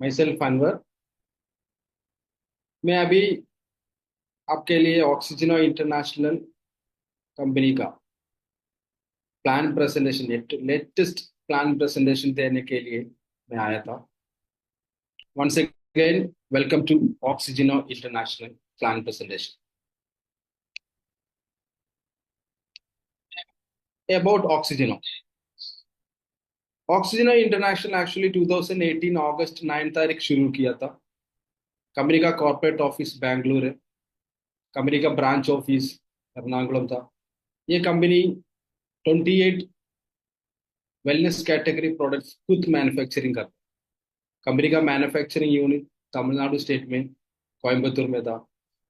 My self Anwar. मैं अभी आपके लिए ऑक्सीजनो इंटरनेशनल कंपनी का plan presentation latest plan presentation देने के लिए मैं आया था। Once again welcome to Oxygeno international plan presentation about Oxygeno. Oxygeno international actually 2018 अगस्त 9 तारीख शुरू किया था। कंपनी का कॉर्पोरेट ऑफिस बैंगलोर है। कंपनी का ब्रांच ऑफिस एर्नाकुलम था। ये कंपनी 28 वेलनेस कैटेगरी प्रोडक्ट्स खुद मैन्युफैक्चरिंग करता है। कंपनी का मैन्युफैक्चरिंग यूनिट तमिलनाडु स्टेट में कोयम्बतूर में था।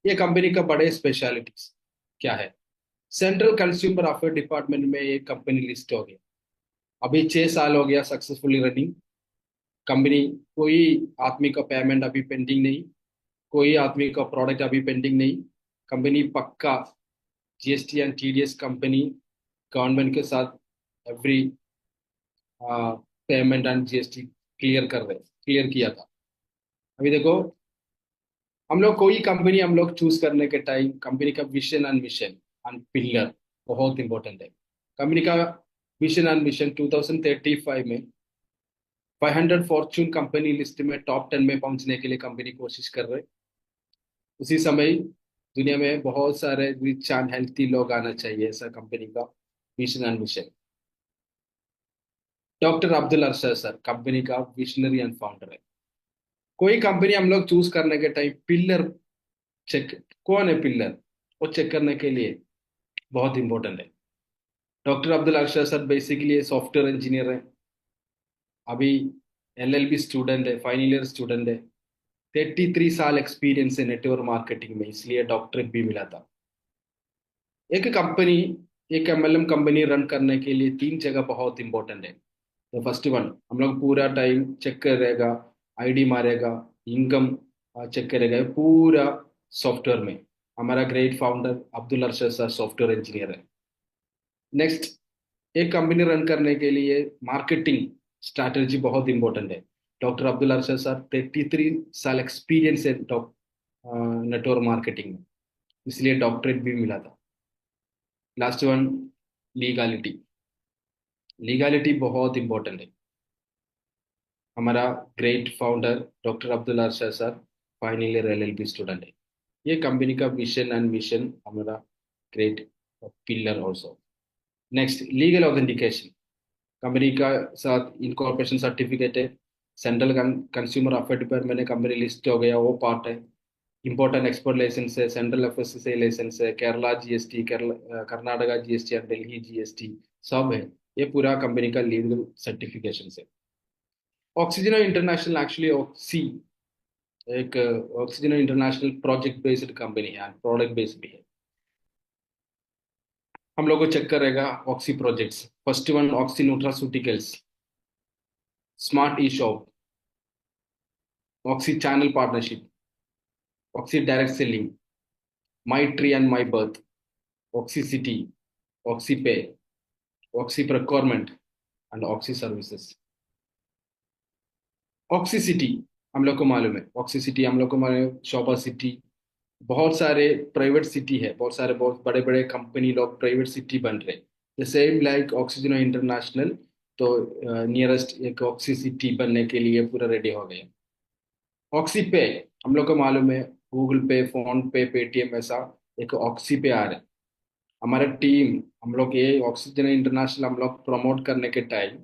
ये कंपनी का बड़े स्पेशलिटीज क्या है? सेंट्रल कंज्यूमर अफेयर डिपार्टमेंट में ये कंपनी लिस्ट हो गया। अभी 6 साल हो गया सक्सेसफुली रनिंग कंपनी। कोई आदमी का पेमेंट अभी पेंडिंग नहीं, कोई आदमी का प्रोडक्ट अभी पेंडिंग नहीं। कंपनी पक्का GST and TDS company government के साथ every payment and GST clear किया था। अभी देखो, हम लोग कोई कंपनी हम लोग चूज करने के टाइम कंपनी का vision and mission and pillar बहुत इंपॉर्टेंट है। कंपनी का विजन एंड मिशन 2035 में 500 फॉर्च्यून कंपनी लिस्ट में टॉप 10 में पहुंचने के लिए कंपनी कोशिश कर रहे। उसी समय दुनिया में बहुत सारे रिच एंड हेल्थी लोग आना चाहिए, ऐसा कंपनी का vision and mission. Doctor Abdul Arshad sir company का विशनरी एंड फाउंडर है। कोई कंपनी हम लोग चूज करने के टाइम पिलर चेक, कौन है पिलर, वो चेक करने के लिए बहुत इंपॉर्टेंट है। Doctor Abdul Arshad sir basically software engineer है। अभी एलएलबी स्टूडेंट है, फाइनल ईयर स्टूडेंट है। 33 साल एक्सपीरियंस है नेटवर्क मार्केटिंग में, इसलिए डॉक्टरेट भी मिला था। एक कंपनी, एक एमएलएम कंपनी रन करने के लिए 3 जगह बहुत इंपॉर्टेंट है। तो फर्स्ट वन, हम लोग पूरा टाइम चेक करेगा, आईडी मारेगा, इनकम चेक करेगा पूरा सॉफ्टवेयर में। हमारा great founder Abdul Arshad sir software engineer है। नेक्स्ट, एक कंपनी रन करने के लिए मार्केटिंग स्ट्रैटेजी बहुत इंपॉर्टेंट है। डॉक्टर अब्दुल अरशद सर 33 साल एक्सपीरियंस है नेटवर्क मार्केटिंग में, इसलिए डॉक्टरेट भी मिला था। Last one, लीगालिटी। लीगालिटी बहुत इंपॉर्टेंट है। हमारा great founder doctor Abdul Arshad sir final year LLB student है। ये कंपनी का विजन एंड मिशन हमारा great pillar also. Next, legal authentication. Company का साथ इनकॉर्पोरेशन सर्टिफिकेट है। सेंट्रल कंज्यूमर अफेयर डिपार्टमेंट में कंपनी लिस्ट हो गया, वो पार्ट है। इंपॉर्टेंट एक्सपोर्ट लाइसेंस है, सेंट्रल एफएससीआई लाइसेंस है, केरला जीएसटी, केरला कर्नाटका जीएसटी और दिल्ली जीएसटी सब है। ये पूरा कंपनी का लीगल सर्टिफिकेशन है। ऑक्सीजन इंटरनेशनल एक्चुअली ऑक्सी एक Oxygen international project based company है, प्रोडक्ट बेस्ड भी है। हम लोग को चेक करेगा Oxy projects. First one, Oxy nutraceuticals, smart e shop, Oxy channel partnership, Oxy direct selling, my tree and my birth, Oxy city, Oxy pay, Oxy procurement and Oxy services. Oxy city हम लोग को मालूम है, ऑक्सी सिटी हम लोग को मालूम है, शोभा सिटी, बहुत सारे प्राइवेट सिटी है, बहुत सारे बहुत बड़े बड़े कंपनी लोग प्राइवेट सिटी बन रहे। The same like oxygen international, तो नियरेस्ट एक ऑक्सी सिटी बनने के लिए पूरा रेडी हो गए। ऑक्सी पे हम लोग को मालूम है, गूगल पे, फोन पे, पेटीएम ऐसा एक ऑक्सी पे आ रहा है। हमारा टीम, हम लोग ये ऑक्सीजन इंटरनेशनल हम लोग प्रमोट करने के टाइम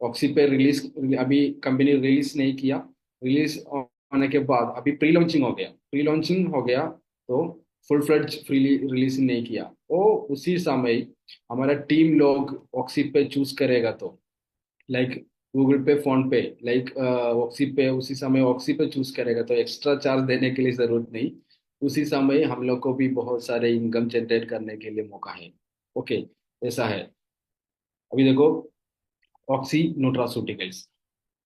ऑक्सी पे रिलीज, अभी कंपनी रिलीज नहीं किया। रिलीज होने के बाद अभी प्री लॉन्चिंग हो गया, प्री लॉन्चिंग हो गया तो फुल फ्लेड्ज फ्री रिलीज नहीं किया। वो उसी समय हमारा टीम लोग ऑक्सी पे चूज करेगा तो लाइक गूगल पे, फोन पे, लाइक ऑक्सी पे उसी समय ऑक्सी पे चूज करेगा तो एक्स्ट्रा चार्ज देने के लिए जरूरत नहीं। उसी समय हम लोग को भी बहुत सारे इनकम जनरेट करने के लिए मौका है। ओके, ऐसा है। अभी देखो, ऑक्सी न्यूट्रास्यूटिकल्स।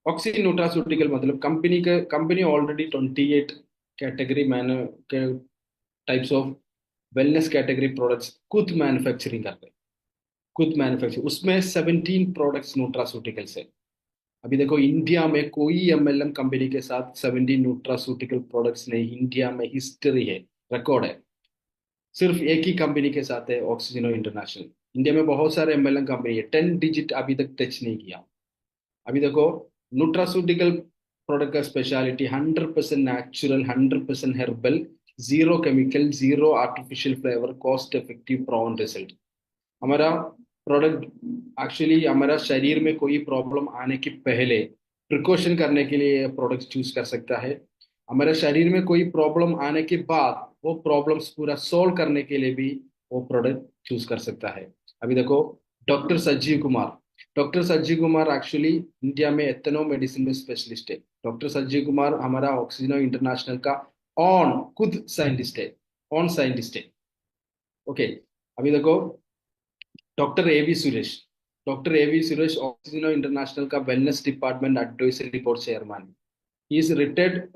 ऑक्सी न्यूट्रास्यूटिकल मतलब कंपनी ऑलरेडी 28 कैटेगरी मैन के types of wellness category products खुद मैन्युफैक्चरिंग करते हैं। खुद मैन्युफैक्चर, उसमें 17 प्रोडक्ट्स न्यूट्रास्यूटिकल्स है। अभी देखो इंडिया में कोई एमएलएम कंपनी के साथ 70 न्यूट्रास्यूटिकल प्रोडक्ट्स नहीं, इंडिया में हिस्ट्री है, रिकॉर्ड है। सिर्फ एक ही कंपनी के साथ है, ऑक्सीजनो इंटरनेशनल। इंडिया में बहुत सारे एमएलएम कंपनी है, 10 डिजिट अभी तक टच नहीं किया। अभी देखो न्यूट्रास्यूटिकल प्रोडक्ट का speciality 100% natural, 100% herbal, zero chemical, zero artificial flavour, cost effective, proven result. हमारा प्रोडक्ट एक्चुअली हमारा शरीर में कोई प्रॉब्लम आने के पहले प्रिकॉशन करने के लिए प्रोडक्ट चूज कर सकता है। हमारे शरीर में कोई प्रॉब्लम आने के बाद वो प्रॉब्लम्स पूरा सॉल्व करने के लिए भी वो प्रोडक्ट चूज कर सकता है। अभी देखो doctor Sanjeev Kumar. Doctor Sanjeev Kumar actually India में एथनो मेडिसिन में स्पेशलिस्ट है। डॉक्टर संजीव कुमार हमारा ऑक्सीजन इंटरनेशनल का ऑन खुद साइंटिस्ट है, ऑन साइंटिस्ट है। ओके। अभी देखो डॉक्टर एवी सुरेश। डॉक्टर एवी सुरेश ऑक्सीजन इंटरनेशनल का wellness department advisory board chairman. He is retired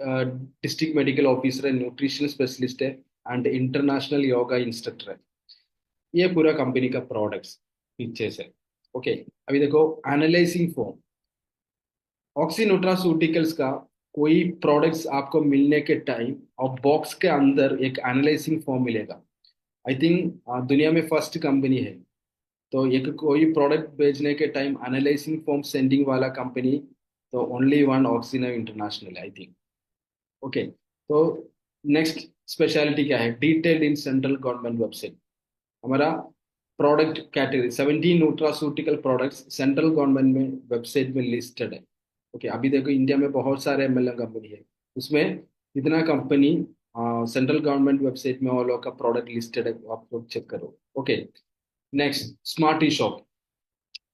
district medical officer है, न्यूट्रिशन स्पेशलिस्ट है, एंड इंटरनेशनल योगा इंस्ट्रक्टर है। ये पूरा कंपनी का प्रोडक्ट्स पीछे से। ओके। अभी देखो एनालाइजिंग फॉर्म। ऑक्सी न्यूट्रास्यूटिकल्स का कोई प्रोडक्ट्स आपको मिलने के टाइम और बॉक्स के अंदर एक एनालाइजिंग फॉर्म मिलेगा। आई थिंक दुनिया में फर्स्ट कंपनी है। तो एक कोई प्रोडक्ट बेचने के टाइम एनालाइजिंग फॉर्म सेंडिंग वाला कंपनी, तो only one Oxyno international I think. Okay. तो नेक्स्ट स्पेशलिटी क्या है, detailed in central government website. हमारा product category 17 nutraceutical products central government में वेबसाइट में लिस्टेड है। ओके। अभी देखो इंडिया में बहुत सारे एमएलएम कंपनी है, उसमें इतना कंपनी सेंट्रल गवर्नमेंट वेबसाइट में वो लोग का प्रोडक्ट लिस्टेड है, आप लोग चेक करो। Okay. Next smart e shop.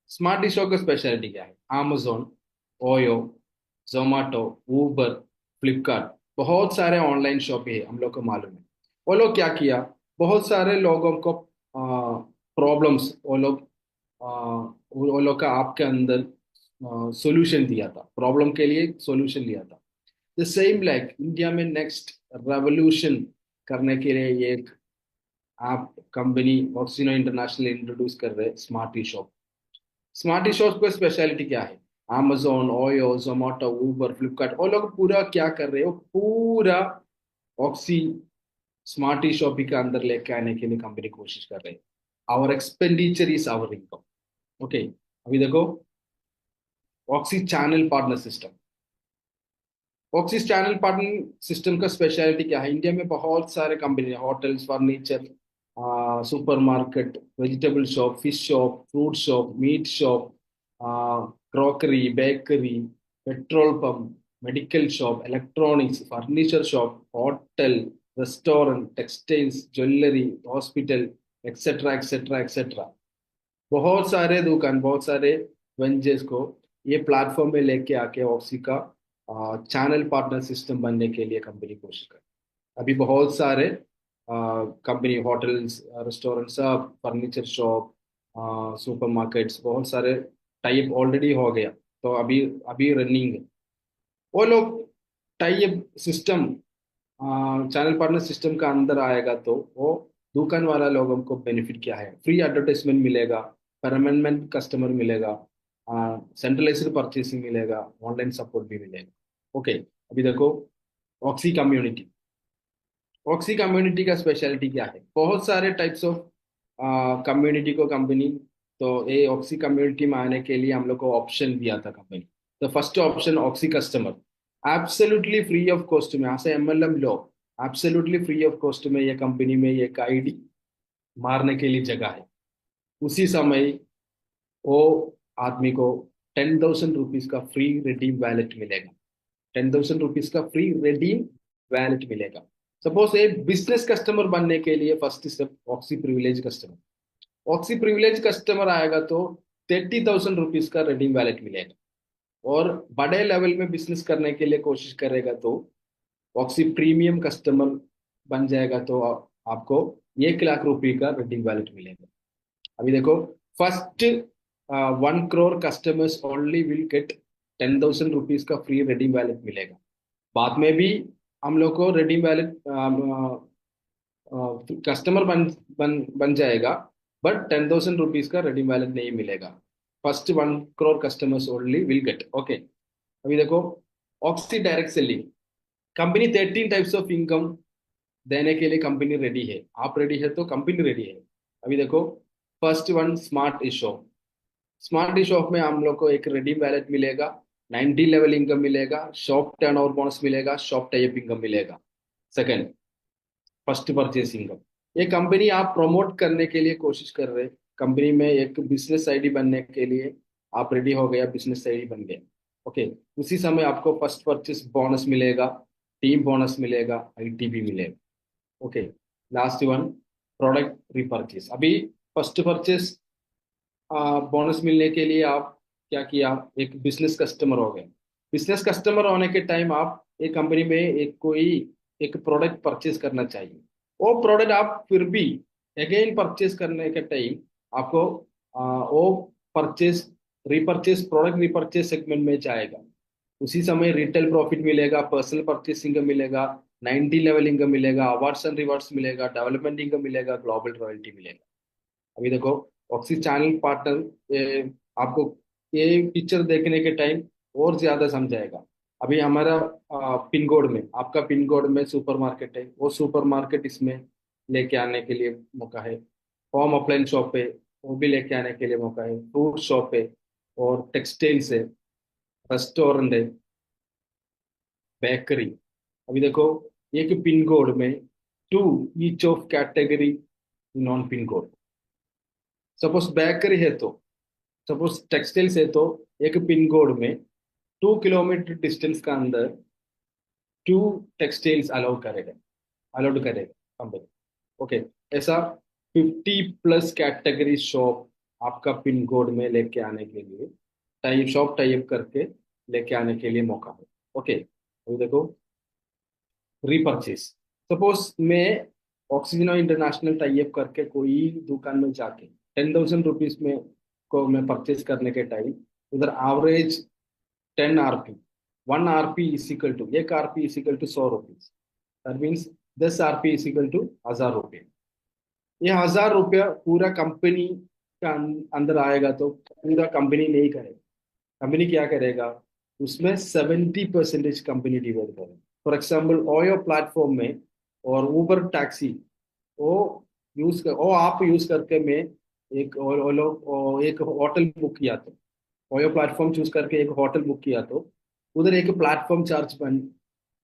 Smart डिशों का स्पेशलिटी क्या है, amazon, OYO, Zomato, Uber, Flipkart, बहुत सारे ऑनलाइन शॉप है, हम लोग को मालूम है। वो लोग क्या किया, बहुत सारे लोगों को प्रॉब्लम्स वो लोग का आपके अंदर सॉल्यूशन दिया था, प्रॉब्लम के लिए सॉल्यूशन लिया था। द सेम लाइक इंडिया में नेक्स्ट रेवोल्यूशन करने के लिए एक आप कंपनी ऑक्सीनो इंटरनेशनल इंट्रोड्यूस कर रहे smart e shop. Smart shop का स्पेशलिटी क्या है, amazon, ओयो, जोमेटो, उबर, फ्लिपकार्ट, वो लोग पूरा क्या कर रहे हो, पूरा ऑक्सी स्मार्ट शॉप के अंदर लेके आने के लिए कंपनी कोशिश कर रहे हैं। Our expenditure is our income. Okay. अभी देखो Oxy channel partner system. Oxy channel partner system का स्पेशलिटी क्या है, इंडिया में बहुत सारे company, hotels, furniture, supermarket, vegetable shop, fish shop, fruit shop, meat shop, crockery, bakery, petrol pump, medical shop, electronics, furniture shop, hotel, restaurant, textiles, jewellery, hospital, etcetera etcetera etcetera. बहुत सारे दुकान, बहुत सारे वेंचर्स को ये प्लेटफॉर्म में लेके आके ऑक्सी का चैनल पार्टनर सिस्टम बनने के लिए कंपनी कोशिश कर। अभी बहुत सारे कंपनी, होटल्स, रेस्टोरेंट, सब फर्नीचर शॉप, सुपरमार्केट्स, बहुत सारे टाइप ऑलरेडी हो गया। तो अभी अभी रनिंग है। वो लोग type system channel partner system का अंदर आएगा तो वो दुकान वाला लोगों को बेनिफिट क्या है, फ्री एडवर्टाइजमेंट मिलेगा, परमानेंट कस्टमर मिलेगा, सेंट्रलाइज्ड परचेसिंग मिलेगा, ऑनलाइन सपोर्ट भी मिलेगा। ओके। अभी देखो ऑक्सी कम्युनिटी। ऑक्सी कम्युनिटी का स्पेशलिटी क्या है, बहुत सारे टाइप्स ऑफ कम्युनिटी को कंपनी, तो ये ऑक्सी कम्युनिटी में आने के लिए हम लोग को ऑप्शन दिया था कंपनी। तो first option oxy customer, absolutely free of cost में, ऐसे MLM low, absolutely free of cost में ये कंपनी में एक आईडी मारने के लिए जगह है। उसी समय वो आदमी को 10,000 रुपीज का फ्री रिडीम वैलेट मिलेगा। 10,000 रुपीज का फ्री रिडीम वैलेट मिलेगा। सपोज एक बिजनेस कस्टमर बनने के लिए first step oxy privilege customer. Oxy privilege customer आएगा तो 30,000 रुपीज का रिडीम वैलेट मिलेगा। और बड़े लेवल में बिजनेस करने के लिए कोशिश करेगा तो ऑक्सी प्रीमियम कस्टमर बन जाएगा तो आपको 1 लाख रुपए का रिडीम वैलेट मिलेगा। अभी देखो first 1 crore customers only will get 10,000 rupees का फ्री रिडीम वैलेट मिलेगा। बाद में भी हम लोग को रिडीम वैलेट कस्टमर बन जाएगा, बट 10,000 रुपीज का रिडीम वैलेट नहीं मिलेगा। First 1 crore customers only will get. Okay. अभी देखो, oxy direct selling company 13 types of income देने के लिए कंपनी रेडी है। आप रेडी है तो कंपनी रेडी है। अभी देखो, first one smart e shop. Smart e shop में हम लोग को एक रेडी वैलेट मिलेगा, 90 लेवल इनकम मिलेगा, शॉप टर्नओवर बोनस मिलेगा, शॉप टाइप इनकम मिलेगा। Second, first purchase income. ये कंपनी आप प्रमोट करने के लिए कोशिश कर रहे हैं, कंपनी में एक बिजनेस आईडी बनने के लिए आप रेडी हो गया, बिजनेस आईडी बन गया। ओके, उसी समय आपको फर्स्ट परचेस बोनस मिलेगा, टीम बोनस मिलेगा, आईटीबी मिलेगा। Okay, last one, product repurchase. अभी फर्स्ट परचेस बोनस मिलने के लिए आप क्या किया, एक बिजनेस कस्टमर हो गए। बिजनेस कस्टमर होने के टाइम आप एक कंपनी में एक कोई एक प्रोडक्ट परचेज करना चाहिए। वो प्रोडक्ट आप फिर भी अगेन परचेज करने के टाइम आपको वो purchase repurchase product repurchase segment में जाएगा। उसी समय रिटेल प्रॉफिट मिलेगा, पर्सनल परचेस इनकम मिलेगा, 90 लेवल इनकम मिलेगा, अवार्ड्स एंड रिवार्ड्स मिलेगा, डेवलपमेंट इनकम मिलेगा, ग्लोबल रॉयल्टी मिलेगा। अभी देखो, ऑक्सी चैनल पार्टनर आपको ये पिक्चर देखने के टाइम और ज्यादा समझाएगा। अभी हमारा पिन कोड में, आपका पिन कोड में सुपरमार्केट है, वो सुपरमार्केट इसमें लेके आने के लिए मौका है। होम अप्लायंस शॉप है, वो भी लेके आने के लिए मौका है। फ्रूट शॉप है, और टेक्सटाइल्स है, रेस्टोरेंट है, बेकरी। अभी देखो, एक पिन कोड में to each of category non pin code. Suppose bakery है तो, सपोज टेक्सटाइल्स है तो एक पिन कोड में 2 किलोमीटर डिस्टेंस का अंदर टू टेक्सटाइल्स अलाउड करेगा कंपनी। ओके, ऐसा 50 प्लस कैटेगरी शॉप आपका पिन कोड में लेके आने के लिए, टाइप शॉप टाइप करके लेके आने के लिए मौका है। ओके, तो देखो, रीपरचेस। सपोज मैं ऑक्सीजन इंटरनेशनल टाइप करके कोई दुकान में जाके 10,000 रुपीज में को मैं परचेज करने के टाइम, उधर average 10 RP, 1 RP is equal to, एक RP is equal to 100 rupees. That means 10 RP is equal to 1000 रुपये। ये 1000 रुपया पूरा कंपनी का अंदर आएगा तो पूरा कंपनी नहीं करेगा। कंपनी क्या करेगा, उसमें 70% कंपनी डिवाइड करेगा। फॉर एग्जाम्पल, ओयो प्लेटफॉर्म में और ऊबर टैक्सी, वो वो आप यूज करके मैं एक एक होटल बुक किया तो, ओयो प्लेटफॉर्म चूज करके एक होटल बुक किया तो उधर एक प्लेटफॉर्म चार्ज बन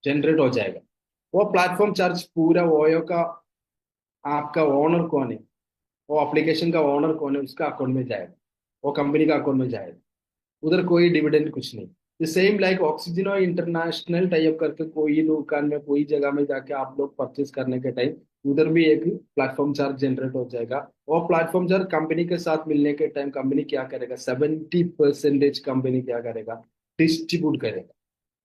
जनरेट हो जाएगा। वो प्लेटफॉर्म चार्ज पूरा ओयो का, आपका ओनर कौन है, वो एप्लीकेशन का ओनर कौन है, उसका अकाउंट में जाएगा, वो कंपनी का अकाउंट में जाएगा। उधर कोई डिविडेंड कुछ नहीं। द सेम लाइक ऑक्सीजन और इंटरनेशनल टाइप करके कोई दुकान में कोई जगह में जाके आप लोग परचेज करने के टाइम उधर भी एक प्लेटफॉर्म चार्ज जनरेट हो जाएगा। और प्लेटफॉर्म चार्ज कंपनी के साथ मिलने के टाइम कंपनी क्या करेगा, 70% कंपनी क्या करेगा, डिस्ट्रीब्यूट करेगा।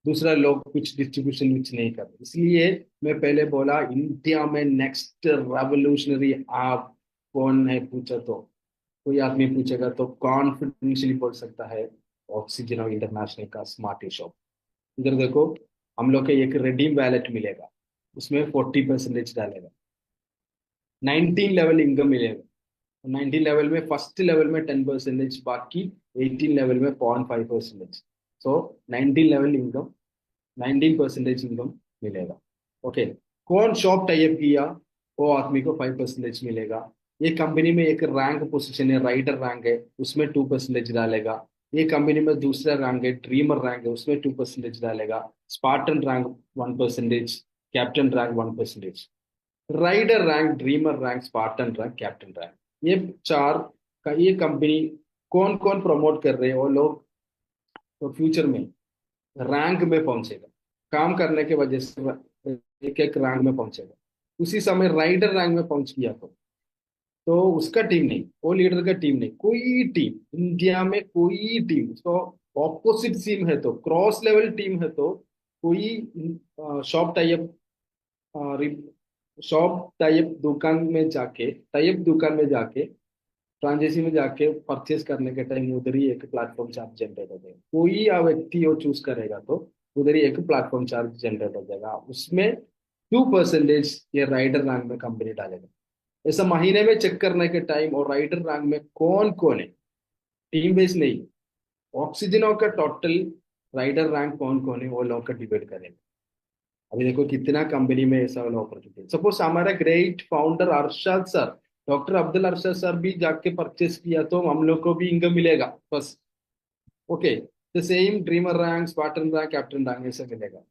दूसरा लोग कुछ डिस्ट्रीब्यूशन कुछ नहीं कर रहे। इसलिए मैं पहले बोला, इंडिया में नेक्स्ट रेवोल्यूशनरी आप कौन है पूछा तो, कोई आदमी पूछेगा तो कॉन्फिडेंशियली बोल सकता है ऑक्सीजन और इंटरनेशनल का स्मार्ट ई शॉप। इधर देखो, हम लोग के एक रिडीम वैलेट मिलेगा, उसमें 40% डालेगा, 19 लेवल इनकम मिलेगा। 19 लेवल में फर्स्ट लेवल में 10%, बाकी 18 लेवल में 0.5%। सो 19 लेवल इनकम, 19% इनकम मिलेगा। ओके, कौन शॉप टाइप किया, वो आदमी को 5% मिलेगा। ये कंपनी में एक रैंक पोजीशन है, राइडर रैंक है, उसमें 2% डालेगा। ये कंपनी में दूसरा रैंक है, ड्रीमर रैंक है, उसमें 2% डालेगा। Spartan rank 1%, captain rank 1%। Rider rank, dreamer rank, Spartan rank, captain rank, ये चार का ये कंपनी कौन कौन प्रमोट कर रहे हैं वो लोग, तो फ्यूचर में रैंक में पहुंचेगा, काम करने के वजह से एक एक रैंक में पहुंचेगा। उसी समय राइडर रैंक में पहुंच गया तो उसका टीम नहीं, वो लीडर का टीम नहीं, कोई टीम इंडिया में कोई टीम तो ऑपोजिट टीम है तो क्रॉस लेवल टीम है तो कोई शॉप टाइप शॉप टाइप दुकान में जाके फ्रांचाइजी में जाके परचेज करने के टाइम उधर ही एक प्लेटफॉर्म चार्ज जनरेट हो जाएगा। कोई व्यक्ति वो चूज करेगा तो उधर ही एक प्लेटफॉर्म चार्ज जनरेट हो जाएगा, उसमें 2% ये राइडर रैंक में कंपनी डालेगा। ऐसा महीने में चेक करने के टाइम और राइडर रैंक में कौन कौन है, टीम बेस नहीं, ऑक्सीजन का टोटल राइडर रैंक कौन कौन है वो लोग का डिबेट करेंगे। अभी देखो कितना कंपनी में ऐसा वाला अपॉर्चुनिटी है। सपोज हमारा great founder Arshad sir, doctor Abdul Arshad sir भी जाके परचेस किया तो हम लोग को भी इनकम मिलेगा बस। Okay, the same dreamer rank, Spartan rank, captain rank ऐसा मिलेगा।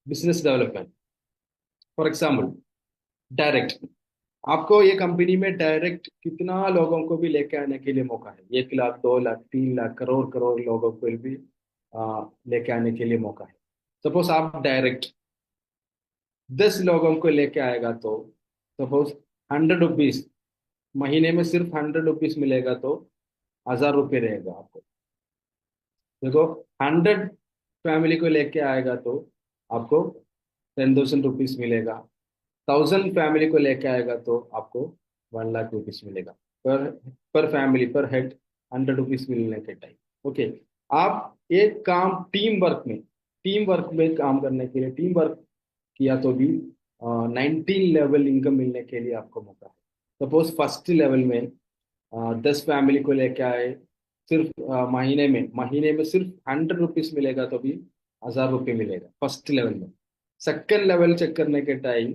Business development, for example direct, आपको ये कंपनी में डायरेक्ट कितना लोगों को भी लेके आने के लिए मौका है। 1 लाख, 2 लाख, 3 लाख, करोड़ करोड़ लोगों को भी लेके आने के लिए मौका है। सपोज आप डायरेक्ट 10 लोगों को लेके आएगा तो सपोज 100 रुपीज, महीने में सिर्फ 100 रुपीज मिलेगा तो 1000 रुपये रहेगा आपको। देखो 100 फैमिली को लेके आएगा तो आपको 10,000 रुपीज मिलेगा। 1000 फैमिली को लेके आएगा तो आपको 1 लाख रुपीज मिलेगा पर पर फैमिली पर हेड, 100 रुपीज मिलने के टाइम। ओके, आप एक काम टीम वर्क में काम करने के लिए टीम वर्क किया तो भी 19 लेवल इनकम मिलने के लिए आपको मौका है। सपोज फर्स्ट लेवल में 10 फैमिली को लेके आए, सिर्फ महीने में सिर्फ 100 रुपीज मिलेगा तो भी 1000 रुपये मिलेगा फर्स्ट लेवल में। सेकेंड लेवल चेक करने के टाइम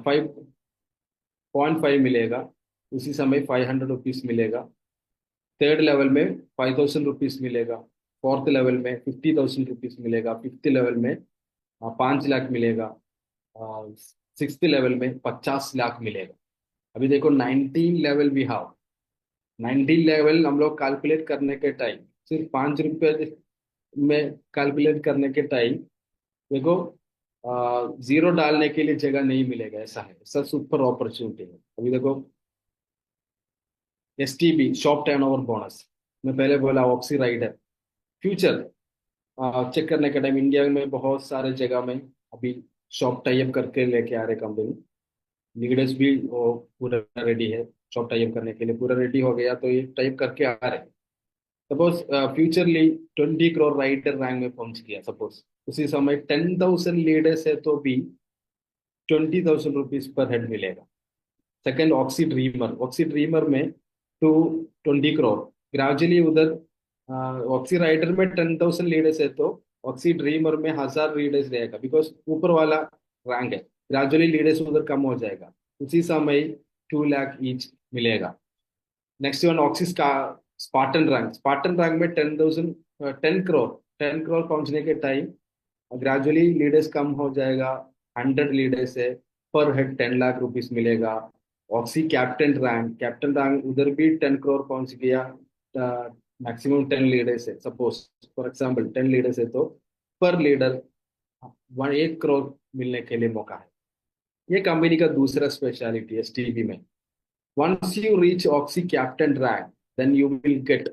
5.5 मिलेगा, उसी समय 500 रुपीज मिलेगा। थर्ड लेवल में 5,000 रुपीज मिलेगा। फोर्थ लेवल में 50,000 रुपीज मिलेगा। फिफ्थ लेवल में 5 लाख मिलेगा। सिक्स्थ लेवल में 50 लाख मिलेगा। अभी देखो 19 लेवल भी हाउ, 19 लेवल हम लोग कैलकुलेट करने के टाइम, सिर्फ 5 रुपये में कैलकुलेट करने के टाइम देखो जीरो डालने के लिए जगह नहीं मिलेगा, ऐसा है, सब सुपर अपॉर्चुनिटी है। अभी देखो STB, शॉप टर्नओवर बोनस, मैं पहले बोला ऑक्सी राइडर, फ्यूचर चेक करने के टाइम इंडिया में बहुत सारे जगह में अभी शॉप टाइप करके लेके आ रहे कंपनी। लीडर्स भी वो पूरा रेडी है, शॉप टाइप करने के लिए पूरा रेडी हो गया तो ये टाइप करके आ रहे। सपोज फ्यूचरली 20 करोड़ राइडर रैंक में पहुंच गया सपोज, उसी समय 10,000 लीडर्स है तो भी 20,000 रुपीज पर हेड मिलेगा। सेकंड ऑक्सी ड्रीमर में 220 करोड़, ग्रेजुअली उधर ऑक्सी राइडर में 10,000 लीडर्स है तो ऑक्सी ड्रीमर में 1,000 लीडर्स रहेगा, बिकॉज ऊपर वाला रैंक है। ग्रेजुअली लीडर्स उधर कम हो जाएगा, उसी समय 2 लाख ईच मिलेगा। नेक्स्ट वन ऑक्सी का स्पार्टन रैंक में 10 करोड़ पहुंचने के टाइम ग्रेजुअली लीडर्स कम हो जाएगा, 100 लीडर्स है, पर हेड 10 लाख रुपीस मिलेगा। ऑक्सी कैप्टन रैंक उधर भी 10 करोड़ पहुंच गया, मैक्सिमम 10 लीडर्स है सपोज, फॉर एग्जाम्पल 10 लीडर्स है तो पर लीडर 1 करोड़ मिलने के लिए मौका है। ये कंपनी का दूसरा स्पेशलिटी है STB में। Once you reach Oxy Captain rank, then you will get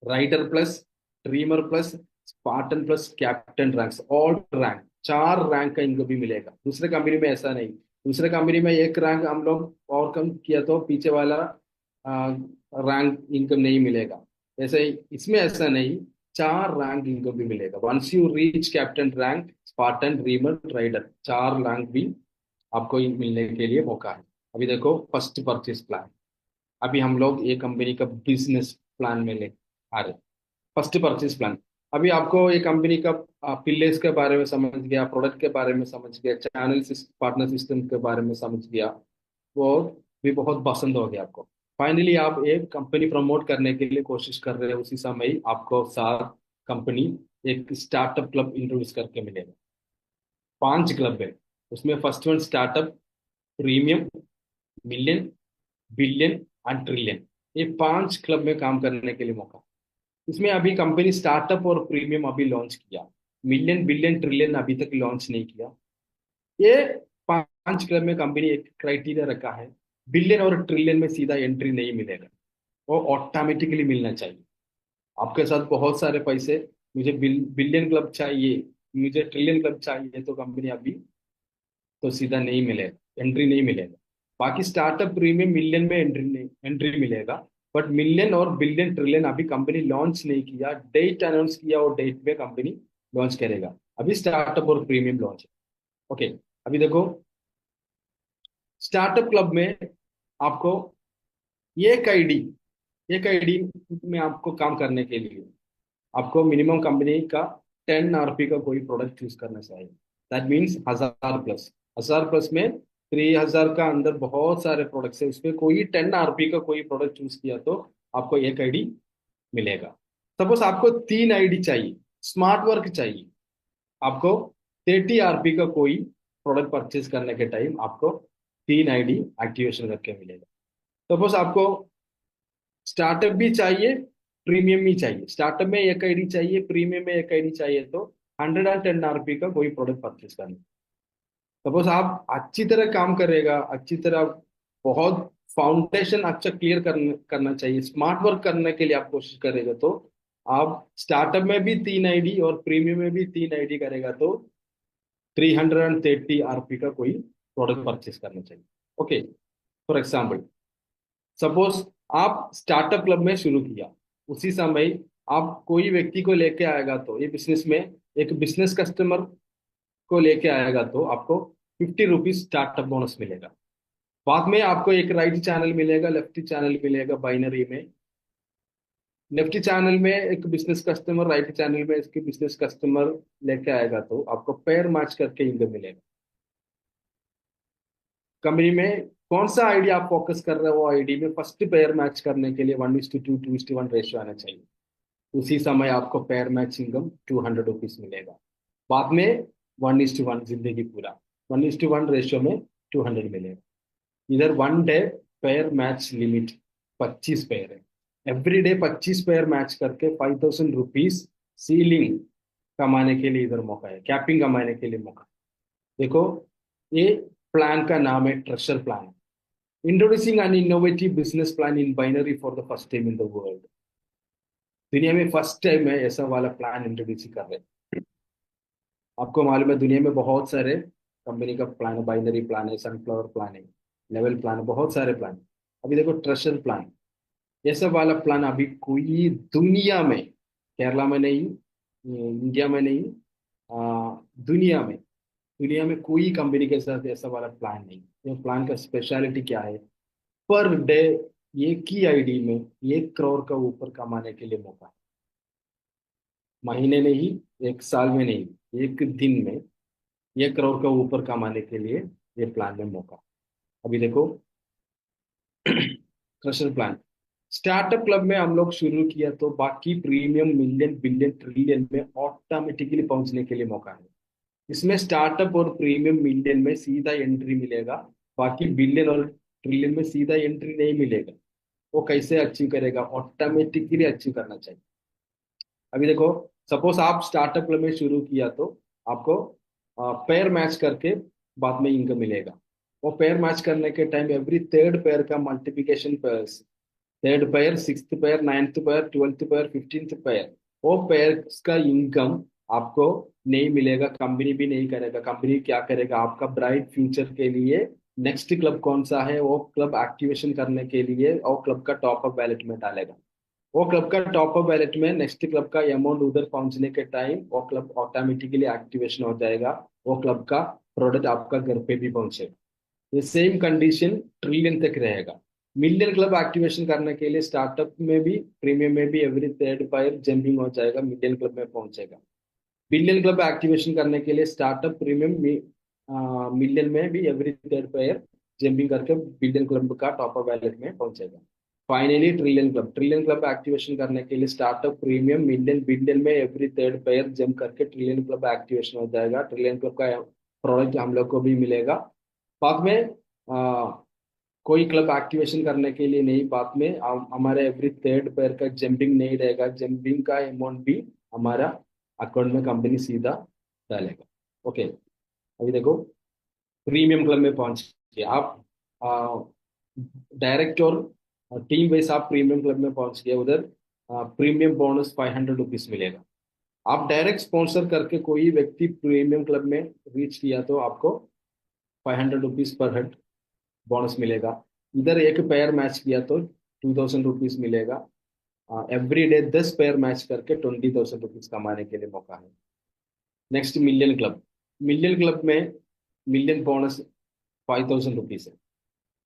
Rider plus, Dreamer plus, Spartan plus Captain ranks, all rank, 4 rank का इनको भी मिलेगा। दूसरे कंपनी में ऐसा नहीं, दूसरे कंपनी में एक रैंक हम लोग और कम किया तो पीछे वाला रैंक इनकम नहीं मिलेगा। ऐसे ही इसमें ऐसा नहीं, 4 रैंक इनको भी मिलेगा। Once you reach captain rank, Spartan, dreamer, rider, 4 rank भी आपको मिलने के लिए मौका है। अभी देखो फर्स्ट परचेज प्लान, अभी हम लोग ये कंपनी का बिजनेस प्लान में ले आ रहे। फर्स्ट परचेज प्लान, अभी आपको ये कंपनी का पिल्लेस के बारे में समझ गया, प्रोडक्ट के बारे में समझ गया, चैनल पार्टनर सिस्टम के बारे में समझ गया, वो भी बहुत पसंद हो गया आपको। फाइनली आप एक कंपनी प्रमोट करने के लिए कोशिश कर रहे हैं, उसी समय ही आपको साथ कंपनी एक स्टार्टअप क्लब इंट्रोड्यूस करके मिलेगा। 5 क्लब है उसमें, first one startup, premium, million, billion and trillion, ये 5 क्लब में काम करने के लिए मौका। इसमें अभी कंपनी स्टार्टअप और प्रीमियम अभी लॉन्च किया, मिलियन, बिलियन, ट्रिलियन अभी तक लॉन्च नहीं किया। ये 5 क्लब में कंपनी एक क्राइटेरिया रखा है, बिलियन और ट्रिलियन में सीधा एंट्री नहीं मिलेगा, वो ऑटोमेटिकली मिलना चाहिए। आपके साथ बहुत सारे पैसे, मुझे बिलियन क्लब चाहिए, मुझे ट्रिलियन क्लब चाहिए, तो कंपनी अभी तो सीधा नहीं मिलेगा, एंट्री नहीं मिलेगा। बाकी स्टार्टअप प्रीमियम मिलियन में एंट्री मिलेगा, बट मिलियन और बिलियन ट्रिलियन अभी कंपनी लॉन्च नहीं किया, डेट अनाउंस किया और डेट पे कंपनी लॉन्च करेगा। अभी स्टार्टअप और प्रीमियम लॉन्च है। ओके, अभी देखो स्टार्टअप क्लब में आपको एक आईडी एक आईडी में आपको काम करने के लिए आपको मिनिमम कंपनी का 10 RP का कोई प्रोडक्ट चूज करना चाहिए। That means 1000 plus. 1000 प्लस में 3000 का अंदर बहुत सारे प्रोडक्ट्स है, उसमें कोई 10 RP का कोई प्रोडक्ट चूज किया तो आपको एक आईडी मिलेगा। सपोज आपको 3 आईडी चाहिए, स्मार्ट वर्क चाहिए, आपको 30 RP का कोई प्रोडक्ट परचेज करने के टाइम आपको 3 आईडी एक्टिवेशन करके मिलेगा। सपोज आपको स्टार्टअप भी चाहिए, प्रीमियम भी चाहिए, स्टार्टअप में एक आईडी चाहिए, प्रीमियम में एक आईडी चाहिए, तो 110 RP का कोई प्रोडक्ट परचेज करना। सपोज आप अच्छी तरह काम करेगा, अच्छी तरह बहुत फाउंडेशन अच्छा क्लियर करना चाहिए, स्मार्ट वर्क करने के लिए आप कोशिश करेगा, तो आप स्टार्टअप में भी 3 आईडी और प्रीमियम में भी 3 आईडी करेगा तो 330 RP का कोई प्रोडक्ट परचेज करना चाहिए। ओके, फॉर एग्जाम्पल, सपोज आप स्टार्टअप क्लब में शुरू किया, उसी समय आप कोई व्यक्ति को लेके आएगा तो ये बिजनेस में एक बिजनेस कस्टमर को लेके आएगा तो आपको 50 रुपीज स्टार्टअप बोनस मिलेगा। बाद में आपको एक राइट चैनल मिलेगा, लेफ्ट चैनल मिलेगा बाइनरी में। लेफ्ट चैनल में एक बिजनेस कस्टमर, राइट चैनल में इसके बिजनेस कस्टमर लेके आएगा तो आपको पेयर मैच करके इनकम मिलेगा। कंपनी में कौन सा आईडी आप फोकस कर रहे हो, वो आईडी में फर्स्ट पेयर मैच करने के लिए 1:2, 2:1 रेशियो आना चाहिए। उसी समय आपको पेयर मैच इनकम 200 रुपीज मिलेगा। बाद में 1:1 जिंदगी पूरा 1:1 रेशियो में 200 मिलेगा। इधर 1 day pair match limit 25 pair है। एवरी डे 25 पेयर मैच करके 5000 रुपीज सीलिंग कमाने के लिए इधर मौका है, कैपिंग कमाने के लिए मौका है। देखो, ये प्लान का नाम है treasure plan. Introducing an innovative business plan in binary for the first time in the world. दुनिया में फर्स्ट टाइम है ऐसा वाला प्लान इंट्रोड्यूस कर रहे हैं। आपको मालूम है दुनिया में बहुत सारे कंपनी का प्लान है, बाइनरी प्लान है, सनफ्लावर प्लान है, लेवल प्लान है, बहुत सारे प्लान है। अभी देखो ट्रेजर प्लान, ये सब वाला प्लान अभी कोई दुनिया में, केरला में नहीं, इंडिया में नहीं, दुनिया में, दुनिया में कोई कंपनी के साथ ऐसा वाला प्लान नहीं। ये प्लान का स्पेशलिटी क्या है? पर डे एक ही आईडी में 1 करोड़ का ऊपर कमाने के लिए मौका है। महीने में ही, एक साल में नहीं, एक दिन में 1 करोड़ का ऊपर कमाने के लिए ये प्लान में मौका। अभी देखो क्रेशर प्लान, स्टार्टअप क्लब में हम लोग शुरू किया तो बाकी प्रीमियम मिलियन बिलियन ट्रिलियन में ऑटोमेटिकली पहुंचने के लिए मौका है। इसमें स्टार्टअप और प्रीमियम मिलियन में सीधा एंट्री मिलेगा, बाकी बिलियन और ट्रिलियन में सीधा एंट्री नहीं मिलेगा। वो कैसे अचीव करेगा? ऑटोमेटिकली अचीव करना चाहिए। अभी देखो, सपोज आप स्टार्टअप में शुरू किया तो आपको पेयर मैच करके बाद में इनकम मिलेगा। वो पेयर मैच करने के टाइम एवरी थर्ड पेयर का multiplication pairs, third pair, sixth pair, ninth pair, 12th pair, 15th pair, वो पेयर का इनकम आपको नहीं मिलेगा, कंपनी भी नहीं करेगा। कंपनी क्या करेगा? आपका ब्राइट फ्यूचर के लिए नेक्स्ट क्लब कौन सा है वो क्लब एक्टिवेशन करने के लिए वो क्लब का टॉप अप वैलेट में डालेगा। वो क्लब का टॉप अप वैलेट में नेक्स्ट क्लब का अमाउंट उधर पहुंचने के टाइम वो क्लब ऑटोमेटिकली एक्टिवेशन हो जाएगा। वो क्लब का प्रोडक्ट आपका घर पे भी पहुंचेगा। ये सेम कंडीशन ट्रिलियन तक रहेगा। मिलियन क्लब एक्टिवेशन करने के लिए स्टार्टअप में भी प्रीमियम में भी एवरी थर्ड पायर जंपिंग हो जाएगा, मिलियन क्लब में पहुंचेगा। बिलियन क्लब एक्टिवेशन करने के लिए स्टार्टअप प्रीमियम मिलियन में भी एवरी थर्ड पायर जंपिंग करके बिलियन क्लब का टॉप अप वैलेट में पहुंचेगा। फाइनली ट्रिलियन क्लब एक्टिवेशन करने के लिए स्टार्टअप प्रीमियम मिलियन बिलियन में एवरी थर्ड पेयर जंप करके ट्रिलियन क्लब एक्टिवेशन हो जाएगा। ट्रिलियन क्लब का प्रोडक्ट हम लोग को भी मिलेगा। बाद में कोई क्लब एक्टिवेशन करने के लिए नहीं, बाद में हमारे एवरी थर्ड पेयर का जंपिंग नहीं रहेगा, जंपिंग का अमाउंट भी हमारा अकाउंट में कंपनी सीधा डालेगा। ओके, अभी देखो प्रीमियम क्लब में पहुंच के आप डायरेक्ट और टीम वाइज आप प्रीमियम क्लब में पहुंच गए, उधर प्रीमियम बोनस 500 रुपीज मिलेगा। आप डायरेक्ट स्पॉन्सर करके कोई व्यक्ति प्रीमियम क्लब में रीच किया तो आपको 500 रुपीज पर हेड बोनस मिलेगा। इधर एक पेयर मैच किया तो 2000 रुपीज मिलेगा। एवरी डे 10 पेयर मैच करके 20,000 रुपीज कमाने के लिए मौका है। Next million club, million club में मिलियन बोनस 5,000 रुपीज है।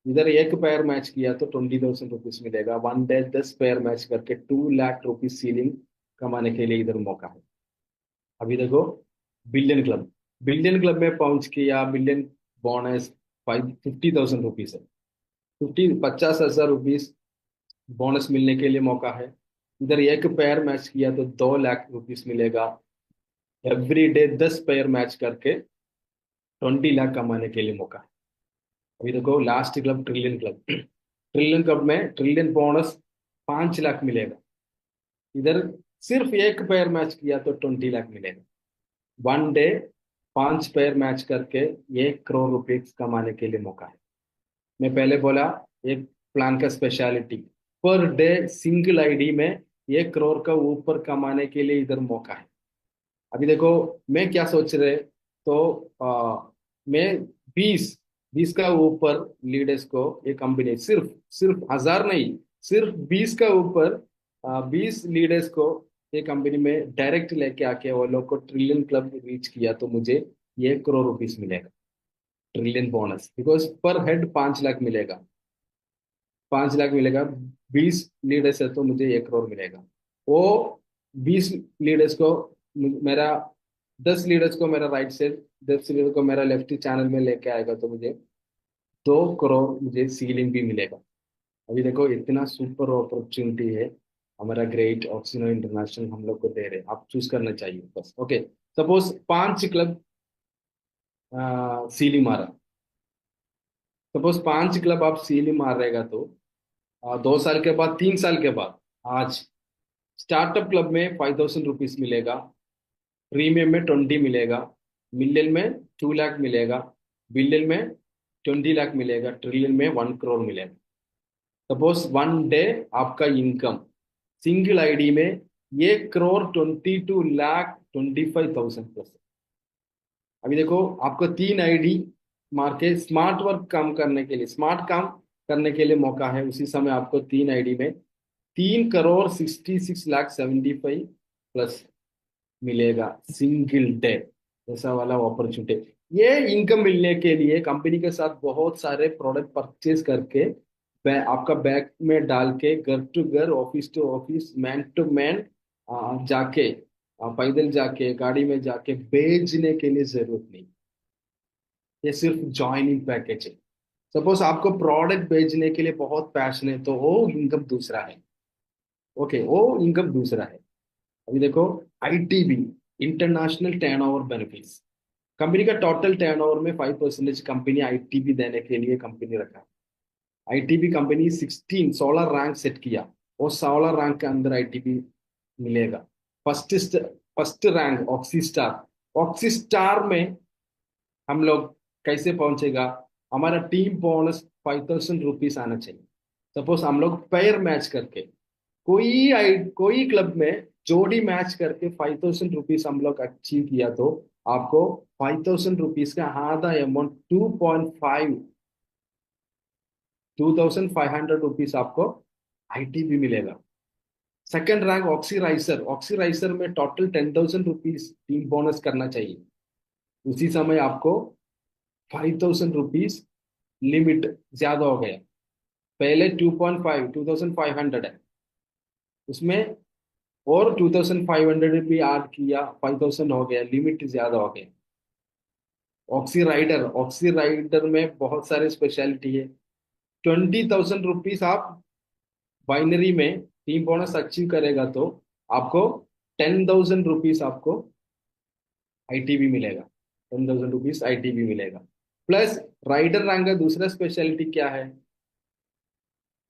इधर एक पेयर मैच किया तो 20,000 रुपीज मिलेगा। 1 डे 10 पेयर मैच करके 2 लाख रुपीज सीलिंग कमाने के लिए इधर मौका है। अभी देखो, बिलियन क्लब में पहुंच के या बिलियन बोनस 50,000 रुपीज है। 50,000 रुपीज बोनस मिलने के लिए मौका है। इधर एक पैर मैच किया तो 2 लाख रुपीज मिलेगा। एवरी डे 10 पैर मैच करके 20 लाख कमाने के लिए मौका है। अभी देखो last club trillion club. Trillion club में ट्रिलियन बोनस 5 लाख मिलेगा। इधर सिर्फ एक पैर मैच किया तो 20 लाख मिलेगा। वन डे 5 पैर मैच करके 1 करोड़ रुपए कमाने के लिए मौका है। मैं पहले बोला, एक प्लान का speciality, per day single ID में 1 करोड़ का ऊपर कमाने के लिए इधर मौका है। अभी देखो, मैं क्या सोच रहे, तो मैं 20 20 का ऊपर लीडर्स को, ये कंपनी सिर्फ सिर्फ 1,000 नहीं, सिर्फ 20 का ऊपर 20 लीडर्स को ये कंपनी में डायरेक्ट लेके आके वो लोग को ट्रिलियन क्लब रीच किया तो मुझे 1 करोड़ रुपीस मिलेगा। ट्रिलियन बोनस, बिकॉज पर हेड 5 लाख मिलेगा। 5 लाख मिलेगा। 20 लीडर्स है तो मुझे 1 करोड़ मिलेगा। वो 20 लीडर्स को मेरा 10 लीडर्स को मेरा राइट से, 10 लीडर को मेरा लेफ्ट चैनल में लेके आएगा तो मुझे 2 करोड़ मुझे सीलिंग भी मिलेगा। अभी देखो इतना सुपर अपॉर्चुनिटी है। हमारा ग्रेट ऑक्सीनो इंटरनेशनल हम लोग को दे रहे हैं, आप चूज करना चाहिए बस। ओके, सपोज 5 क्लब सीली मारा। सपोज 5 क्लब आप सीली मार रहेगा तो 2 साल के बाद, 3 साल के बाद, आज स्टार्टअप क्लब में 5,000 रुपीज मिलेगा। प्रीमियम में 20 मिलेगा। मिलियन में 2 लाख मिलेगा। बिलियन में 20 लाख मिलेगा। ट्रिलियन में 1 करोड़ मिलेगा। सपोज वन डे आपका इनकम सिंगल आईडी में 1 करोड़ 22,25,000 प्लस। अभी देखो, आपको 3 आईडी मार के स्मार्ट काम करने के लिए मौका है। उसी समय आपको 3 आईडी में 3 करोड़ 66 लाख 75 प्लस मिलेगा सिंगल डे। ऐसा वाला अपॉर्चुनिटी। ये इनकम मिलने के लिए कंपनी के साथ बहुत सारे प्रोडक्ट परचेज करके आपका बैग में डाल के घर टू घर, office to office, man to man जाके, पैदल जाके, गाड़ी में जाके बेचने के लिए जरूरत नहीं। ये सिर्फ ज्वाइनिंग पैकेज है। सपोज आपको प्रोडक्ट बेचने के लिए बहुत पैशन है तो वो इनकम दूसरा है। ओके, वो इनकम दूसरा है। अभी देखो, ITB, international turnover benefits. Company का टोटल टर्नओवर में 5% कंपनी आईटीबी देने के लिए कंपनी रखा। आईटीबी कंपनी 16 रैंक सेट किया, और 16 रैंक के अंदर आईटीबी मिलेगा। First first rank oxy star. Oxy star में हम लोग कैसे पहुंचेगा? हमारा टीम बोनस 5,000 रुपीज आना चाहिए। सपोज हम लोग पैर मैच करके, कोई क्लब में जोड़ी मैच करके 5,000 रुपीज हम लोग अचीव किया तो आपको 5,000 रुपीज का आधा अमाउंट, 2,500 रुपीज आपको आईटीबी मिलेगा। Second rank oxy riser. Oxy riser में टोटल 10,000 रुपीज टीम बोनस करना चाहिए। उसी समय आपको 5,000 रुपीज लिमिट ज्यादा हो गया। पहले 2,500 है, उसमें और 2,500 भी ऐड किया, 5,000 हो गया, लिमिट ज्यादा हो गया। ऑक्सी राइडर में बहुत सारे स्पेशलिटी है। 20,000 रुपीज आप बाइनरी में टीम बोनस अचीव करेगा तो आपको 10,000 रुपीज आपको आईटीबी मिलेगा। 10,000 रुपीज आईटीबी मिलेगा। प्लस राइडर रैंक का दूसरा स्पेशलिटी क्या है?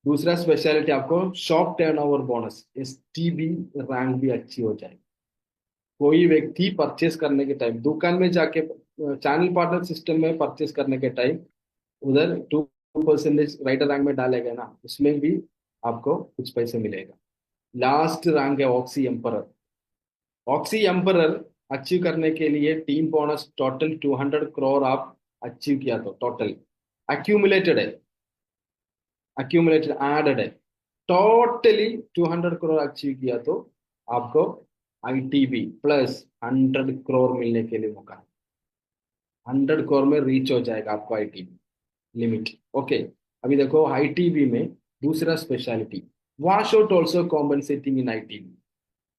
दूसरा स्पेशलिटी आपको shop turnover bonus, STB rank भी अच्छी हो जाए। कोई व्यक्ति परचेस करने के टाइम दुकान में जाके, चैनल पार्टनर सिस्टम में परचेस करने के टाइम उधर 2% राइडर रैंक में डालेगा ना, उसमें भी आपको कुछ पैसे मिलेगा। लास्ट रैंक है oxy emperor. Oxy emperor achieve करने के लिए टीम बोनस टोटल 200 करोड़ आप अचीव किया तो टोटल अक्यूमुलेटेड है, अक्यूमुलेटेड एडेड है, टोटली 200 करोड़ अचीव किया तो आपको आईटीबी प्लस 100 करोड़ मिलने के लिए मौका है। 100 करोड़ में रीच हो जाएगा आपको आईटीबी लिमिट। ओके, अभी देखो आईटीबी में दूसरा speciality, wash out also compensating in ITB.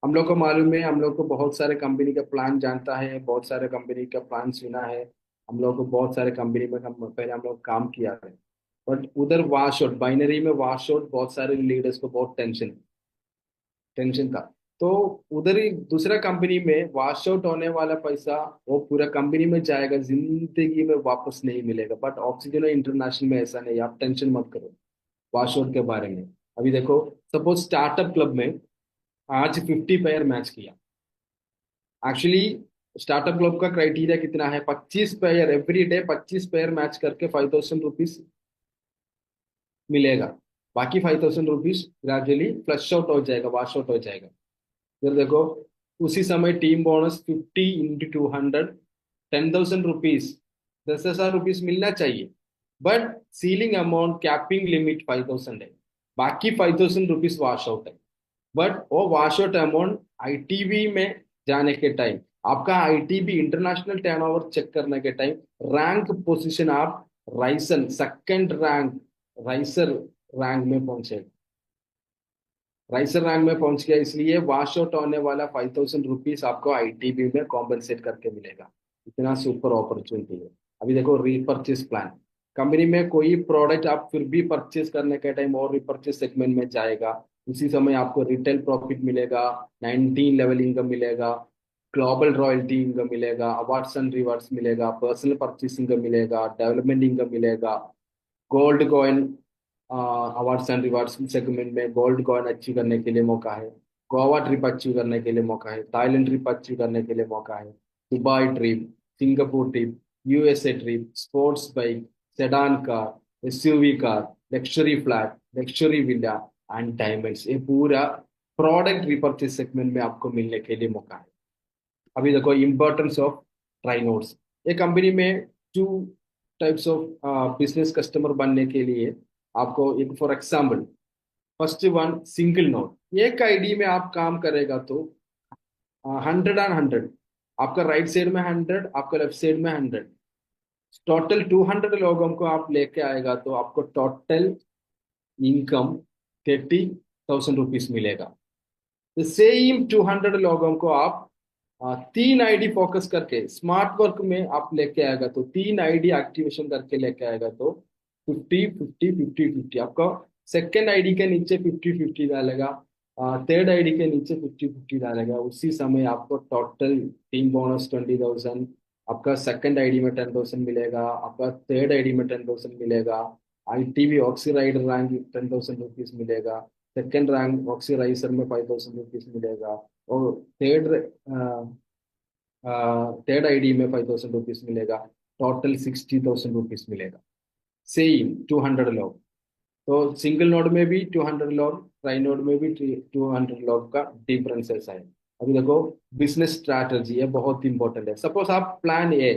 हम लोग को मालूम है, हम लोग को बहुत सारे कंपनी का प्लान जानता है, बहुत सारे कंपनी का प्लान सुना है। हम लोग को बहुत सारे कंपनी में पहले हम लोग काम किया है। बट उधर वॉश आउट, बाइनरी में वॉश आउट, बहुत सारे लीडर्स को बहुत टेंशन टेंशन था। तो उधर ही दूसरा कंपनी में वॉश आउट होने वाला पैसा वो पूरा कंपनी में जाएगा, जिंदगी में वापस नहीं मिलेगा। बट ऑक्सीजन इंटरनेशनल में ऐसा नहीं, आप टेंशन मत करो वॉश आउट के बारे में। अभी देखो, सपोज स्टार्टअप क्लब में आज 50 पेयर मैच किया। एक्चुअली स्टार्टअप क्लब का क्राइटेरिया कितना है? 25 pair every day, 25 pair match करके 5,000 रुपीज मिलेगा। बाकी 5,000 रुपीज ग्रेजुअली फ्लश आउट हो जाएगा, वॉश आउट हो जाएगा। फिर देखो, उसी समय टीम बोनस 50 × 200, 10,000 रुपीज, 10,000 रुपीज मिलना चाहिए। But ceiling amount, capping limit 5,000 है। बाकी 5,000 रुपीज वॉश आउट है। बट वो वॉश आउट अमाउंट आईटीबी में जाने के टाइम, आपका आईटीबी इंटरनेशनल टर्नओवर चेक करने के टाइम, रैंक पोजीशन आप राइसन सेकंड रैंक, राइसर रैंक में पहुंचे, राइसर रैंक में पहुंच गया। इसलिए वॉश आउट होने वाला 5,000 रुपीज आपको आईटीबी में कॉम्पनसेट करके मिलेगा। इतना सुपर अपॉर्चुनिटी है। अभी देखो, रीपर्चेस प्लान, कंपनी में कोई प्रोडक्ट आप फिर भी परचेस करने के टाइम और रीपर्चेस सेगमेंट में जाएगा, उसी समय आपको रिटेल प्रॉफिट मिलेगा, 19 लेवल इनकम मिलेगा, ग्लोबल रॉयल्टी इनकम मिलेगा, अवार्ड्स एंड रिवार्ड्स मिलेगा, पर्सनल परचेस इनकम मिलेगा, डेवलपमेंट इनकम मिलेगा, gold coin, awards and rewards segment में गोल्ड कॉइन अचीव करने के लिए मौका है, गोवा ट्रिप अचीव करने के लिए मौका है, थाईलैंड ट्रिप अचीव करने के लिए मौका है, Dubai trip, Singapore trip, USA trip, sports bike, sedan car, SUV car, luxury flat, luxury villa and diamonds, ये पूरा प्रोडक्ट रिपर्चेस सेगमेंट में आपको मिलने के लिए मौका है। अभी देखो, इम्पोर्टेंस ऑफ ट्राई नोट्स। ये कंपनी में two types of business customer बनने के लिए आपको एक, for example, first one single note. एक आईडी में आप काम करेगा तो 100 एंड 100, आपका राइट साइड में 100, आपका लेफ्ट साइड में 100, टोटल 200 लोगों को आप लेके आएगा तो आपको टोटल इनकम 30,000 रुपीज मिलेगा। सेम 200 लोगों को आप 3 आईडी फोकस करके स्मार्ट वर्क में आप लेके आएगा तो 3 आईडी एक्टिवेशन करके लेके आएगा तो 50 50 50 50 आपका सेकेंड आईडी के नीचे 50 50 डालेगा, थर्ड आईडी के नीचे 50 50 डालेगा। उसी समय आपको टोटल टीम बोनस 20,000, आपका सेकेंड आईडी में 10,000 मिलेगा, आपका थर्ड आईडी में 10,000 मिलेगा, ITV Oxy rider rank 10,000 rupees मिलेगा, सेकेंड रैंक ऑक्सी राइसर में 5,000 रुपीज मिलेगा, और थर्ड आईडी में 5,000 रुपीज मिलेगा। टोटल 60,000 रुपीज मिलेगा। सेम 200 लोग, तो सिंगल नोड में भी 200 लोग, ट्राई नोड में भी 200 लोग का डिफरेंस ऐसा है। अभी देखो, बिजनेस स्ट्रैटेजी है, बहुत इंपॉर्टेंट है। सपोज आप प्लान ए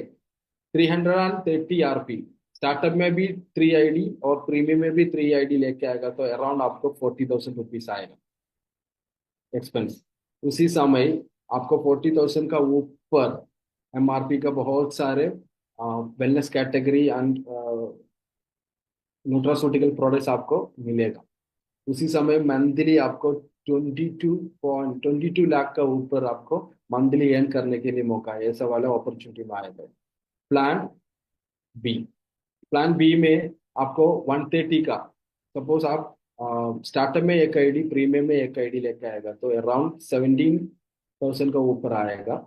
330 आरपी, स्टार्टअप में भी 3 आईडी और प्रीमियम में भी 3 आईडी लेके आएगा तो अराउंड आपको 40,000 रुपीज आएगा एक्सपेंस। उसी समय आपको 40,000 का ऊपर एमआरपी का बहुत सारे wellness category and nutraceutical products आपको मिलेगा। उसी समय मंथली आपको 22 लाख का ऊपर आपको मंथली अर्न करने के लिए मौका है। ऐसा वाला अपॉर्चुनिटी में आएगा। प्लान बी, प्लान बी में आपको 130 का, सपोज आप स्टार्टअप में 1 आईडी, प्रीमियम में 1 आईडी लेके आएगा तो अराउंड 17,000 का ऊपर आएगा।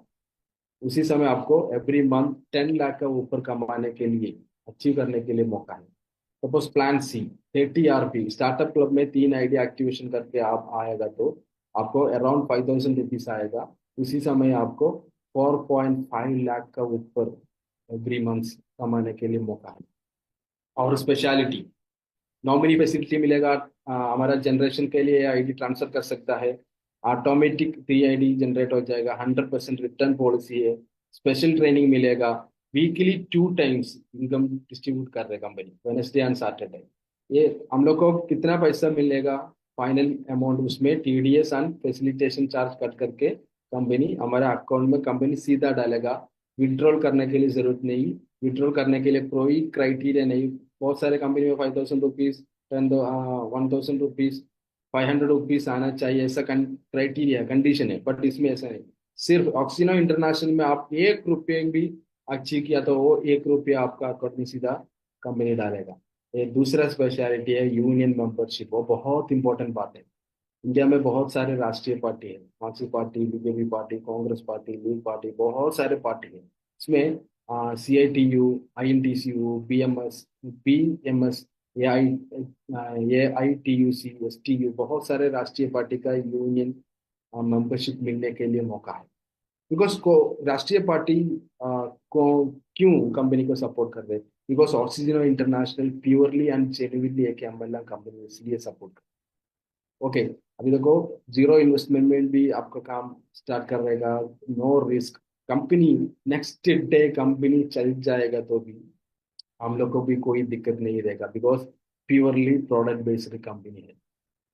उसी समय आपको एवरी मंथ 10 लाख का ऊपर कमाने के लिए, अचीव करने के लिए मौका है। Suppose plan C 30 RP, startup club में 3 आईडी एक्टिवेशन करके आप आएगा तो आपको अराउंड 5,000 रुपीज आएगा। उसी समय आपको 4.5 लाख का ऊपर एवरी मंथ कमाने के लिए मौका है। और स्पेशलिटी, नॉमिनी फैसिलिटी मिलेगा, हमारा जनरेशन के लिए आईडी ट्रांसफर कर सकता है, ऑटोमेटिक 3 आईडी जनरेट हो जाएगा, 100% रिटर्न पॉलिसी है, स्पेशल ट्रेनिंग मिलेगा, वीकली 2 टाइम्स इनकम डिस्ट्रीब्यूट कर रहे कंपनी, वेडनेसडे एंड सैटरडे। ये हम लोग को कितना पैसा मिलेगा फाइनल अमाउंट, उसमें TDS and facilitation charge cut करके कंपनी हमारे अकाउंट में कंपनी सीधा डालेगा। विड्रॉल करने के लिए जरूरत नहीं, विड्रॉल करने के लिए कोई क्राइटेरिया नहीं। बहुत सारे कंपनी में 5,000 रुपीज, 1,000 रुपीज, ₹500 आना चाहिए, ऐसा क्राइटेरिया कंडीशन है, बट इसमें ऐसा नहीं। सिर्फ ऑक्सीजन इंटरनेशनल में आप ₹1 भी अचीव किया तो वो ₹1 आपका अकाउंट में सीधा कंपनी डालेगा। ये दूसरा स्पेशलिटी है यूनियन मेंबरशिप, वो बहुत इंपॉर्टेंट बात है। इंडिया में बहुत सारे राष्ट्रीय पार्टी है, Marxist party, BJP party, Congress party, league party, बहुत सारे पार्टी है। इसमें CITU, INTCU, BMS, AITUC, STU, बहुत सारे राष्ट्रीय पार्टी का यूनियन मेंबरशिप मिलने के लिए मौका है। बिकॉज को राष्ट्रीय पार्टी को क्यों कंपनी को सपोर्ट कर रहे हैं? Because oxygen international purely and genuinely एक एमएलएम कंपनी, इसलिए सपोर्ट। ओके, अभी देखो, जीरो इन्वेस्टमेंट में भी आपका काम स्टार्ट कर रहेगा, no risk. Company next day company चल जाएगा तो भी हम लोग को भी कोई दिक्कत नहीं रहेगा, because purely product based company है।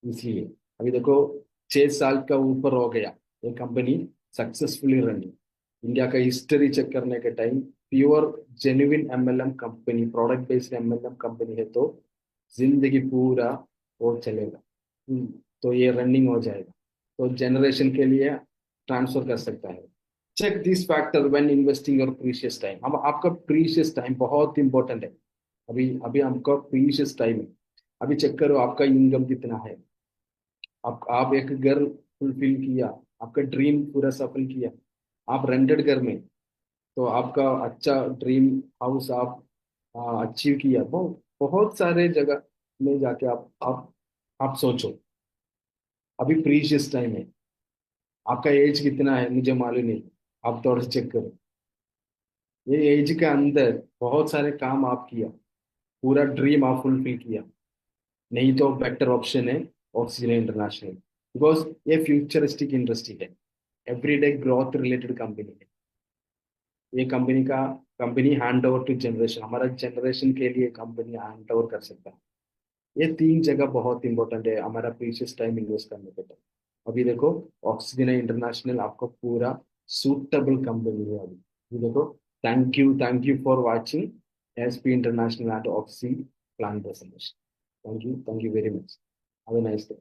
इसलिए अभी देखो, 6 साल का ऊपर हो गया ये कंपनी सक्सेसफुली रनिंग। इंडिया का हिस्ट्री चेक करने के time pure genuine MLM company, product based MLM company है तो जिंदगी पूरा वो चलेगा। तो ये रनिंग हो जाएगा, तो जनरेशन के लिए ट्रांसफर कर सकता है। Check this factor when investing your precious time. अब आपका प्रीशियस टाइम बहुत इंपॉर्टेंट है। अभी अभी आपका प्रीशियस टाइम है। अभी चेक करो आपका इनकम कितना है। आप एक घर फुलफिल किया, आपका ड्रीम पूरा सफल किया, आप रेंटेड घर में, तो आपका अच्छा ड्रीम हाउस आप अचीव किया, बहुत बहुत सारे जगह में जाके आप सोचो। अभी प्रीशियस टाइम है। आपका एज कितना है मुझे मालूम नहीं, आप थोड़ा चेक करो। ये एज के अंदर बहुत सारे काम आप किया, पूरा ड्रीम आप फुलफिल किया, नहीं तो बेटर ऑप्शन है ऑक्सीजन इंटरनेशनल। बिकॉज ये फ्यूचरिस्टिक इंडस्ट्री है, एवरीडे ग्रोथ रिलेटेड कंपनी है। ये company hand over to generation, हमारा जनरेशन के लिए कंपनी हैंड ओवर कर सकता है। ये 3 जगह बहुत इंपॉर्टेंट है हमारा प्रीशियस टाइम इन्वेस्ट करने के टाइम। अभी देखो, ऑक्सीजन इंटरनेशनल आपको पूरा सूटेबल कंपनी है अभी देखो। Thank you for watching SP international and oxy plan presentation. Thank you very much. Have a nice day.